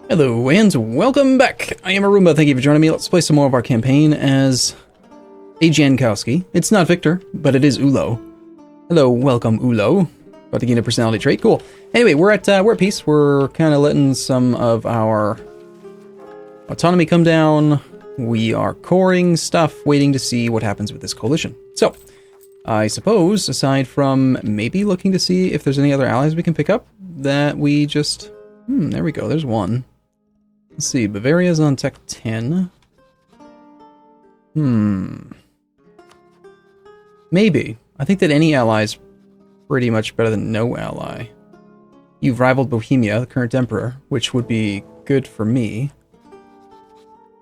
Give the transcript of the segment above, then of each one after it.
Hello and welcome back. I am Arumba. Thank you for joining me. Let's play some more of our campaign as a Jankowski. It's not Victor, but it is Ulo. Hello, welcome Ulo. About to gain a personality trait. Cool. Anyway, we're at peace. We're kind of letting some of our autonomy come down. We are coring stuff, waiting to see what happens with this coalition. So, I suppose, aside from maybe looking to see if there's any other allies we can pick up, that we just... there we go. There's one. Let's see, Bavaria's on Tech 10. Maybe. I think that any ally is pretty much better than no ally. You've rivaled Bohemia, the current emperor, which would be good for me.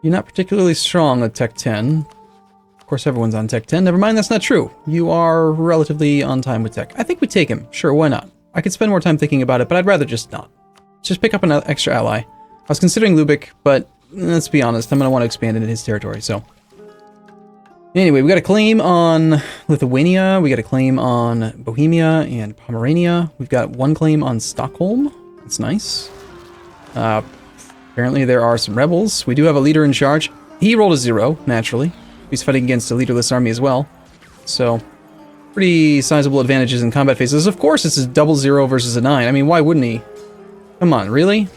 You're not particularly strong at Tech 10. Of course, everyone's on Tech 10. Never mind, that's not true. You are relatively on time with Tech. I think we take him. Sure, why not? I could spend more time thinking about it, but I'd rather just not. Just pick up an extra ally. I was considering Lubick, but let's be honest, I'm going to want to expand into his territory, so... Anyway, we got a claim on Lithuania, we got a claim on Bohemia and Pomerania, we've got one claim on Stockholm, that's nice. Apparently there are some rebels, we do have a leader in charge. He rolled a 0, naturally. He's fighting against a leaderless army as well, so... Pretty sizable advantages in combat phases. Of course it's a double 0 versus a 9, I mean, why wouldn't he? Come on, really?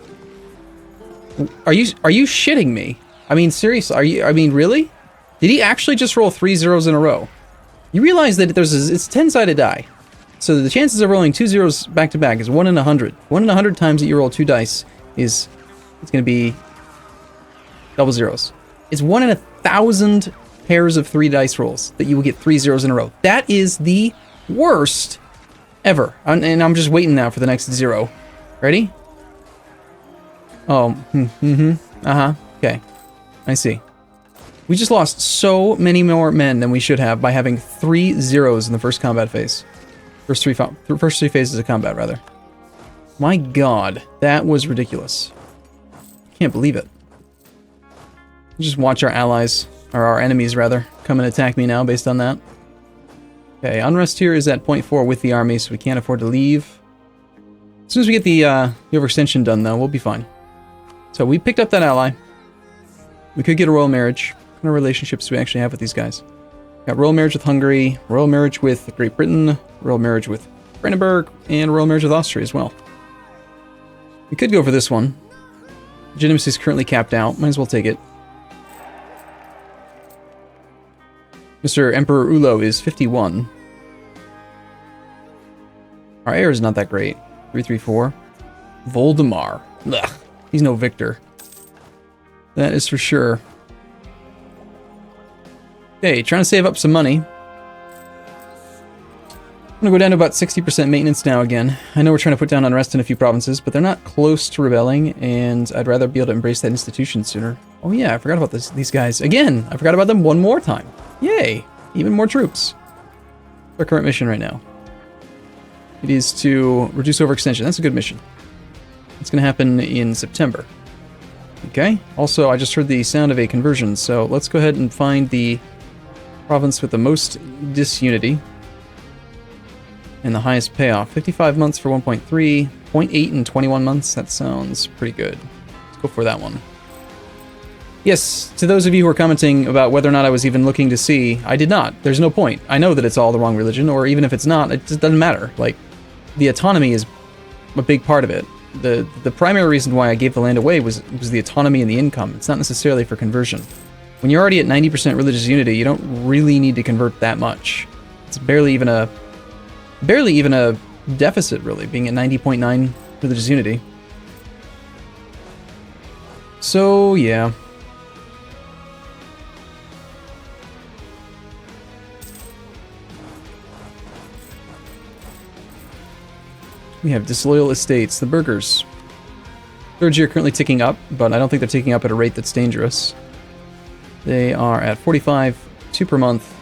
Are you shitting me? I mean, seriously, really? Did he actually just roll 3 zeros in a row? You realize that it's a 10-sided die. So the chances of rolling 2 zeros back to back is 1 in 100. 1 in 100 times that you roll 2 dice it's going to be double zeros. It's 1 in 1,000 pairs of 3 dice rolls that you will get 3 zeros in a row. That is the worst ever. And I'm just waiting now for the next 0. Ready? Oh, okay. I see. We just lost so many more men than we should have by having 3 zeros in the first combat phase. First three phases of combat, rather. My god, that was ridiculous. Can't believe it. Just watch our allies, or our enemies, rather, come and attack me now based on that. Okay, unrest here is at 0.4 with the army, so we can't afford to leave. As soon as we get the overextension done, though, we'll be fine. So we picked up that ally. We could get a royal marriage. What kind of relationships do we actually have with these guys? Got royal marriage with Hungary, royal marriage with Great Britain, royal marriage with Brandenburg, and royal marriage with Austria as well. We could go for this one. Legitimacy is currently capped out. Might as well take it. Mr. Emperor Ulo is 51. Our heir is not that great. 334. Voldemar. Ugh. He's no victor. That is for sure. Okay, trying to save up some money. I'm gonna go down to about 60% maintenance now again. I know we're trying to put down unrest in a few provinces, but they're not close to rebelling, and I'd rather be able to embrace that institution sooner. Oh yeah, I forgot about these guys. Again, I forgot about them one more time. Yay! Even more troops. Our current mission right now. It is to reduce overextension. That's a good mission. It's going to happen in September. Okay. Also, I just heard the sound of a conversion, so let's go ahead and find the province with the most disunity and the highest payoff. 55 months for 1.3, 0.8 in 21 months. That sounds pretty good. Let's go for that one. Yes, to those of you who are commenting about whether or not I was even looking to see, I did not. There's no point. I know that it's all the wrong religion, or even if it's not, it just doesn't matter. Like, the autonomy is a big part of it. The primary reason why I gave the land away was the autonomy and the income. It's not necessarily for conversion. When you're already at 90% religious unity, you don't really need to convert that much. It's barely even a deficit, really, being at 90.9 religious unity. So, yeah. We have disloyal estates, the burghers. Clergy are currently ticking up, but I don't think they're ticking up at a rate that's dangerous. They are at 45, 2 per month.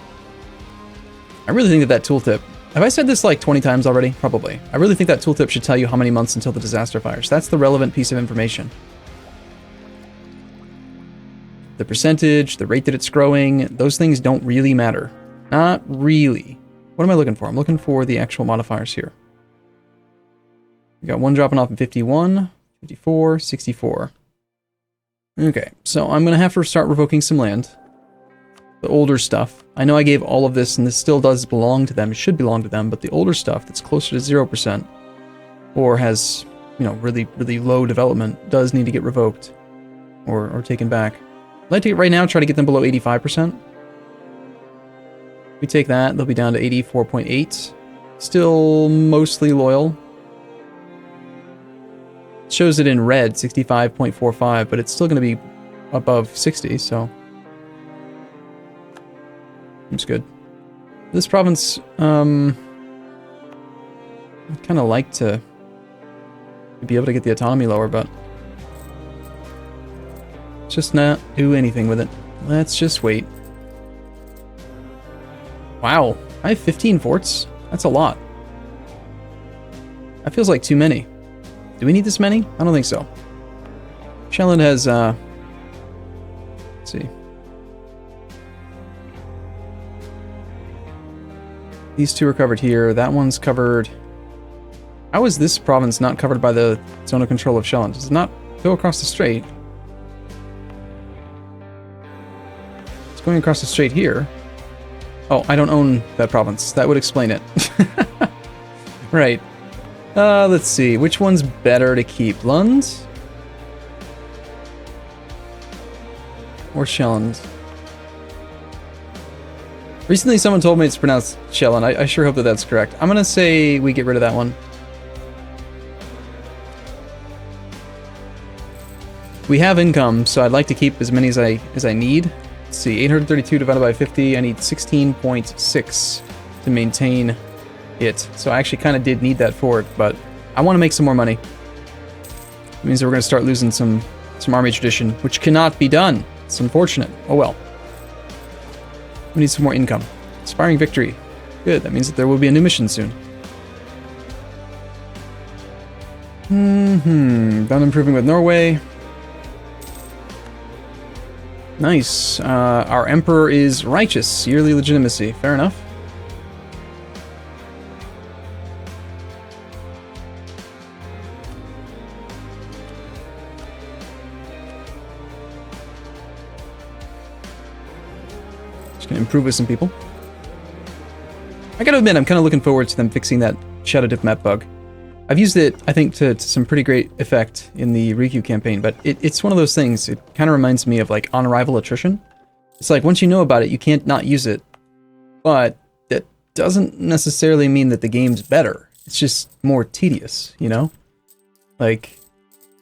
I really think that tooltip... Have I said this like 20 times already? Probably. I really think that tooltip should tell you how many months until the disaster fires. That's the relevant piece of information. The percentage, the rate that it's growing, those things don't really matter. Not really. What am I looking for? I'm looking for the actual modifiers here. We got one dropping off at 51, 54, 64. Okay, so I'm going to have to start revoking some land. The older stuff. I know I gave all of this, and this still does belong to them. It should belong to them, but the older stuff that's closer to 0%, or has, you know, really, really low development, does need to get revoked or taken back. I'd like to, right now, try to get them below 85%. If we take that, they'll be down to 84.8. Still mostly loyal. It shows it in red, 65.45, but it's still going to be above 60, so... Seems good. This province, I'd kind of like to be able to get the autonomy lower, but... just not do anything with it. Let's just wait. Wow, I have 15 forts? That's a lot. That feels like too many. Do we need this many? I don't think so. Shelland has, let's see. These two are covered here. That one's covered. How is this province not covered by the zone of control of Shelland? Does it not go across the strait? It's going across the strait here. Oh, I don't own that province. That would explain it. Right. Let's see. Which one's better to keep? Lund? Or Shelland? Recently someone told me it's pronounced Shelland. I sure hope that that's correct. I'm gonna say we get rid of that one. We have income, so I'd like to keep as many as I need. Let's see, 832 divided by 50, I need 16.6 to maintain it. So I actually kind of did need that for it, but I want to make some more money. It means that we're going to start losing some army tradition, which cannot be done. It's unfortunate. Oh well. We need some more income. Aspiring victory. Good, that means that there will be a new mission soon. Done improving with Norway. Nice. Our emperor is righteous. Yearly legitimacy. Fair enough. Just gonna improve with some people. I gotta admit, I'm kind of looking forward to them fixing that Shadow Diplomat bug. I've used it, I think, to some pretty great effect in the Riku campaign, but it's one of those things, it kind of reminds me of, like, on-arrival attrition. It's like, once you know about it, you can't not use it, but that doesn't necessarily mean that the game's better. It's just more tedious, you know? Like,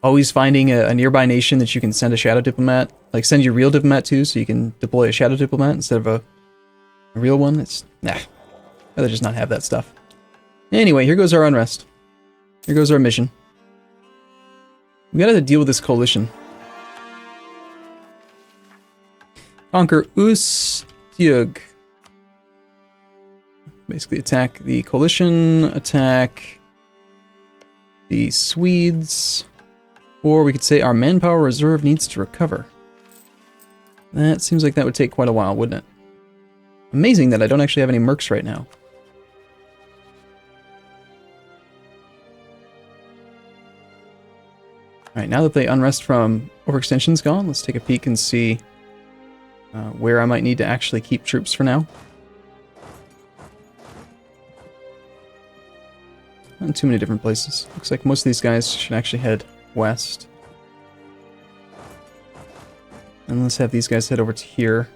always finding a nearby nation that you can send a Shadow Diplomat, like, send your real diplomat to, so you can deploy a Shadow Diplomat instead of a real one. It's, nah, I'd rather just not have that stuff. Anyway, here goes our unrest. Here goes our mission. We gotta deal with this coalition. Conquer Ustyug. Basically attack the coalition, attack the Swedes, or we could say our manpower reserve needs to recover. That seems like that would take quite a while, wouldn't it? Amazing that I don't actually have any mercs right now. Alright, now that the unrest from overextension's gone, let's take a peek and see where I might need to actually keep troops for now. Not in too many different places. Looks like most of these guys should actually head west. And let's have these guys head over to here.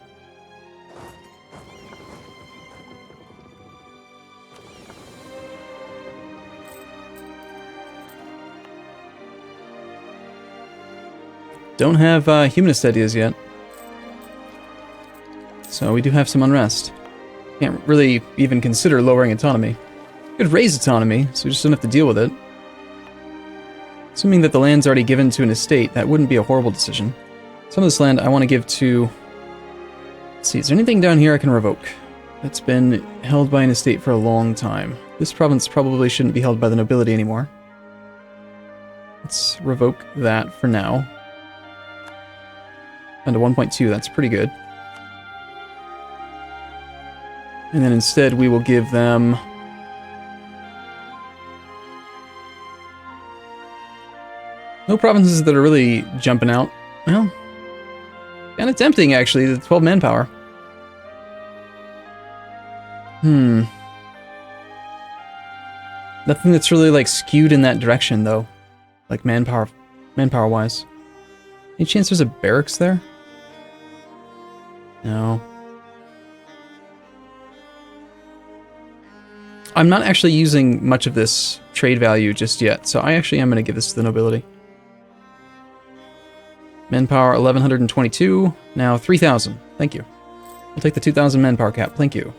Don't have humanist ideas yet. So we do have some unrest. Can't really even consider lowering autonomy. Could raise autonomy, so we just don't have to deal with it. Assuming that the land's already given to an estate, that wouldn't be a horrible decision. Some of this land I want to give to... Let's see, is there anything down here I can revoke? It's been held by an estate for a long time. This province probably shouldn't be held by the nobility anymore. Let's revoke that for now. Down to 1.2, that's pretty good. And then instead we will give them... no provinces that are really jumping out. Well, Kind of tempting, actually, the 12 manpower. Nothing that's really, like, skewed in that direction, though. Like, manpower-wise. Any chance there's a barracks there? No. I'm not actually using much of this trade value just yet, so I actually am going to give this to the nobility. Manpower 1122, now 3000. Thank you. I'll take the 2000 manpower cap. Thank you.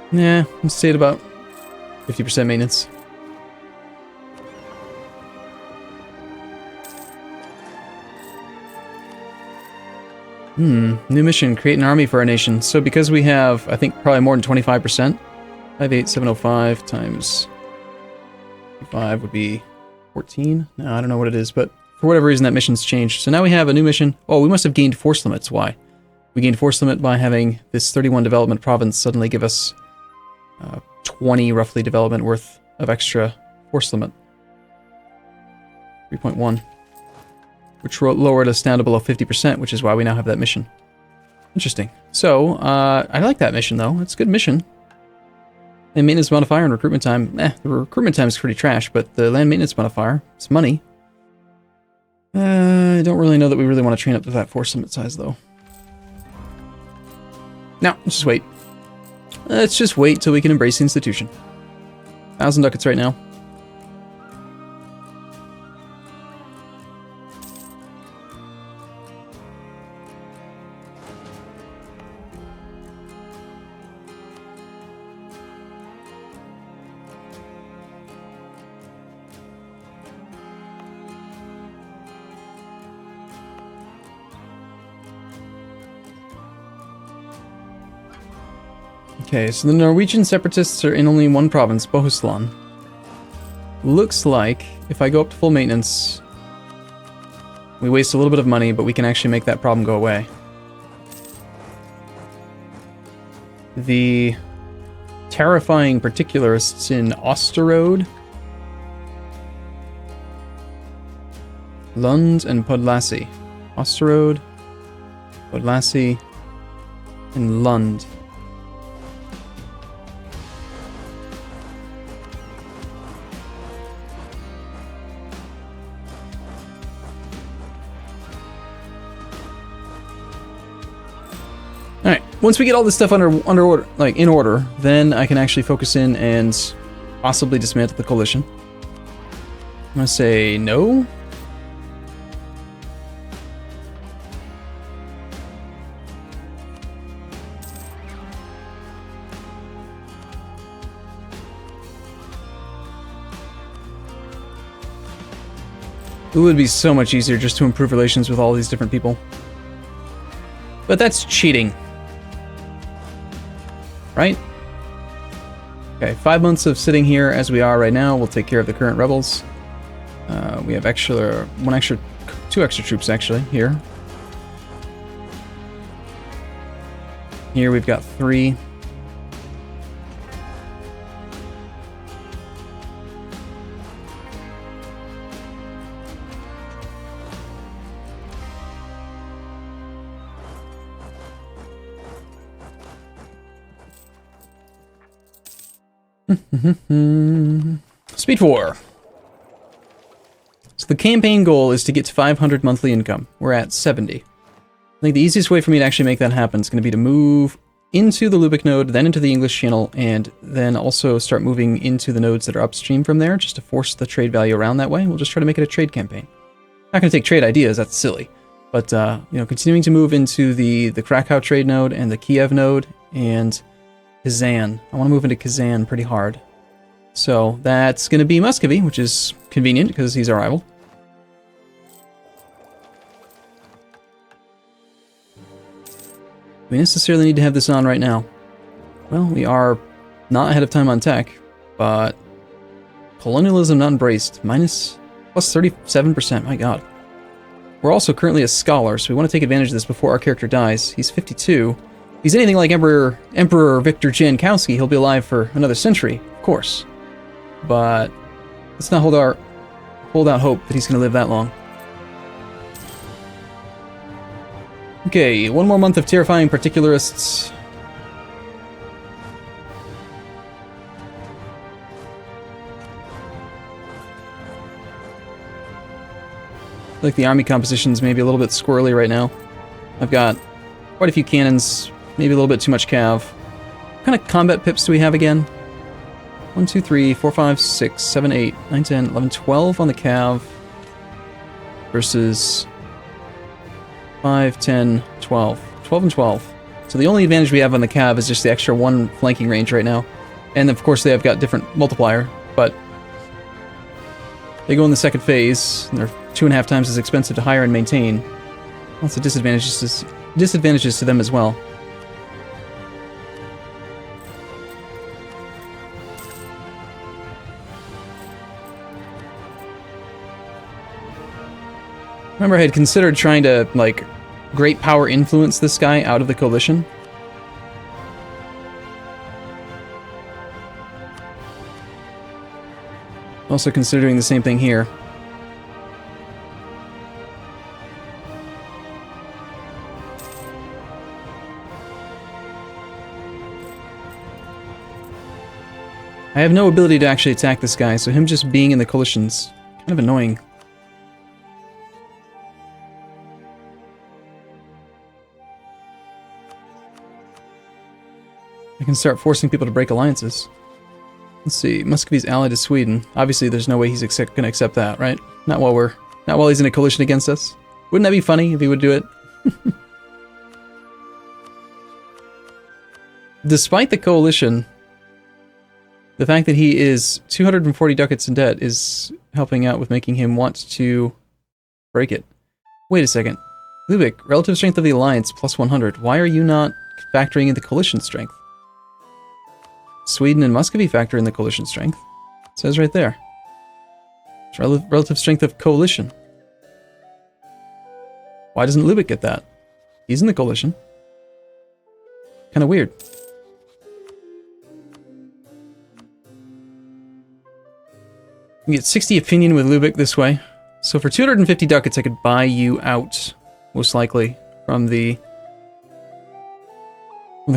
Yeah, I'm stayed about 50% maintenance. New mission, create an army for our nation. So because we have, I think, probably more than 25%, 58705 times 5 would be 14? No, I don't know what it is, but for whatever reason that mission's changed. So now we have a new mission. Oh, we must have gained force limits. Why? We gained force limit by having this 31 development province suddenly give us 20 roughly development worth of extra force limit. 3.1. Which lowered us down to below 50%, which is why we now have that mission. Interesting. So, I like that mission, though. It's a good mission. Land maintenance modifier and recruitment time. The recruitment time is pretty trash, but the land maintenance modifier, it's money. I don't really know that we really want to train up to that force limit size, though. No, let's just wait. Let's just wait till we can embrace the institution. 1,000 ducats right now. Okay, so the Norwegian separatists are in only one province, Bohuslän. Looks like if I go up to full maintenance, we waste a little bit of money, but we can actually make that problem go away. The terrifying particularists in Osterode, Lund, and Podlasie. Osterode, Podlasie, and Lund. Alright, once we get all this stuff in order, then I can actually focus in and possibly dismantle the coalition. I'm gonna say no. It would be so much easier just to improve relations with all these different people. But that's cheating. Right? Okay, 5 months of sitting here as we are right now. We'll take care of the current rebels. We have two extra troops actually here. Here we've got 3. Speed 4. So the campaign goal is to get to 500 monthly income. We're at 70. I think the easiest way for me to actually make that happen is going to be to move into the Lubeck node, then into the English channel, and then also start moving into the nodes that are upstream from there, just to force the trade value around that way. We'll just try to make it a trade campaign. Not going to take trade ideas, that's silly. But, continuing to move into the Krakow trade node and the Kiev node, and Kazan. I want to move into Kazan pretty hard. So that's going to be Muscovy, which is convenient because he's our rival. We necessarily need to have this on right now. Well, we are not ahead of time on tech, but colonialism not embraced. Minus Plus 37%, my god. We're also currently a scholar, so we want to take advantage of this before our character dies. He's 52. If he's anything like Emperor Victor Jankowski, he'll be alive for another century, of course. But let's not hold out hope that he's going to live that long. Okay, one more month of terrifying particularists. I feel like the army composition's maybe a little bit squirrely right now. I've got quite a few cannons, maybe a little bit too much cav. What kind of combat pips do we have again? 1, 2, 3, 4, 5, 6, 7, 8, 9, 10, 11, 12 on the cav versus 5, 10, 12. 12 and 12. So the only advantage we have on the cav is just the extra 1 flanking range right now. And of course they have got different multiplier, but they go in the second phase, and they're 2.5 times as expensive to hire and maintain. Lots of disadvantages to them as well. Remember, I had considered trying to, like, great power influence this guy out of the coalition. Also considering the same thing here. I have no ability to actually attack this guy, so him just being in the coalition's kind of annoying. I can start forcing people to break alliances. Let's see, Muscovy's allied to Sweden. Obviously, there's no way he's gonna accept that, right? Not while he's in a coalition against us. Wouldn't that be funny if he would do it? Despite the coalition, the fact that he is 240 ducats in debt is helping out with making him want to break it. Wait a second. Lubick, relative strength of the alliance, plus 100. Why are you not factoring in the coalition strength? Sweden and Muscovy factor in the coalition strength. It says right there. It's relative strength of coalition. Why doesn't Lubick get that? He's in the coalition. Kind of weird. You get 60 opinion with Lubick this way. So for 250 ducats, I could buy you out, most likely, from the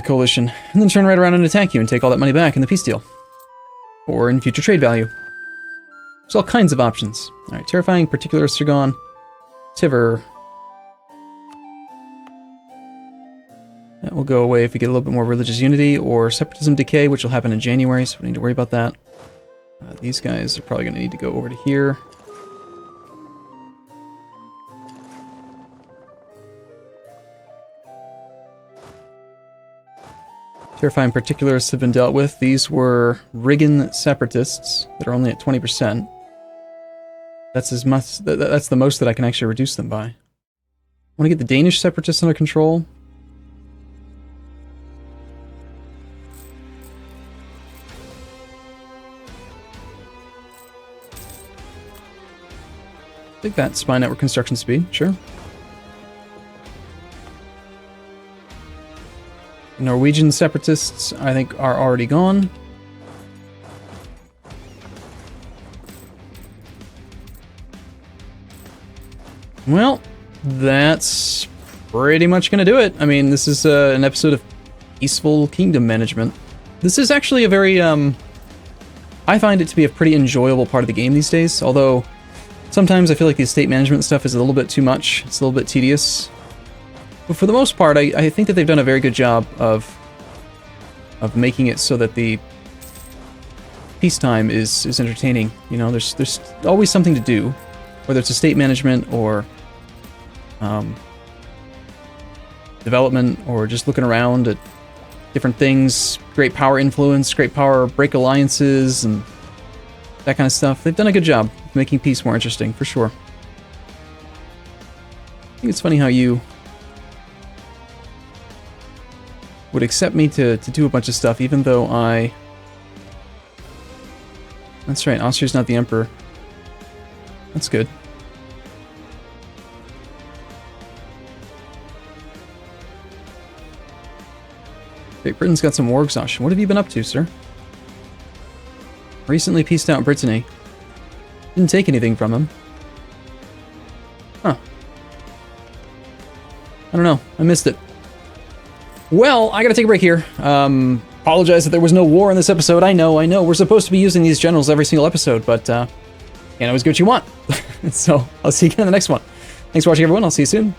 coalition, and then turn right around and attack you and take all that money back in the peace deal. Or in future trade value. There's all kinds of options. Alright, terrifying particularists are gone. Tiver. That will go away if we get a little bit more religious unity, or separatism decay, which will happen in January, so we don't need to worry about that. These guys are probably going to need to go over to here. Terrifying particularists have been dealt with. These were Rigan separatists that are only at 20%. That's as much. That's the most that I can actually reduce them by. I want to get the Danish separatists under control. Take that, spy network construction speed, sure. Norwegian separatists, I think, are already gone. Well, that's pretty much gonna do it. I mean, this is an episode of Peaceful Kingdom Management. This is actually a very, I find it to be a pretty enjoyable part of the game these days, although sometimes I feel like the estate management stuff is a little bit too much. It's a little bit tedious. But for the most part, I think that they've done a very good job of making it so that the peacetime is entertaining. You know, there's always something to do, whether it's estate management or development or just looking around at different things. Great power influence, great power break alliances, and that kind of stuff. They've done a good job making peace more interesting, for sure. I think it's funny how you would accept me to do a bunch of stuff, even though I... That's right, Austria's not the emperor. That's good. Great Britain's got some war exhaustion. What have you been up to, sir? Recently pieced out Brittany. Didn't take anything from him. Huh. I don't know. I missed it. Well, I gotta take a break here. Apologize that there was no war in this episode. I know. We're supposed to be using these generals every single episode, but can't always get what you want. So, I'll see you again in the next one. Thanks for watching, everyone. I'll see you soon.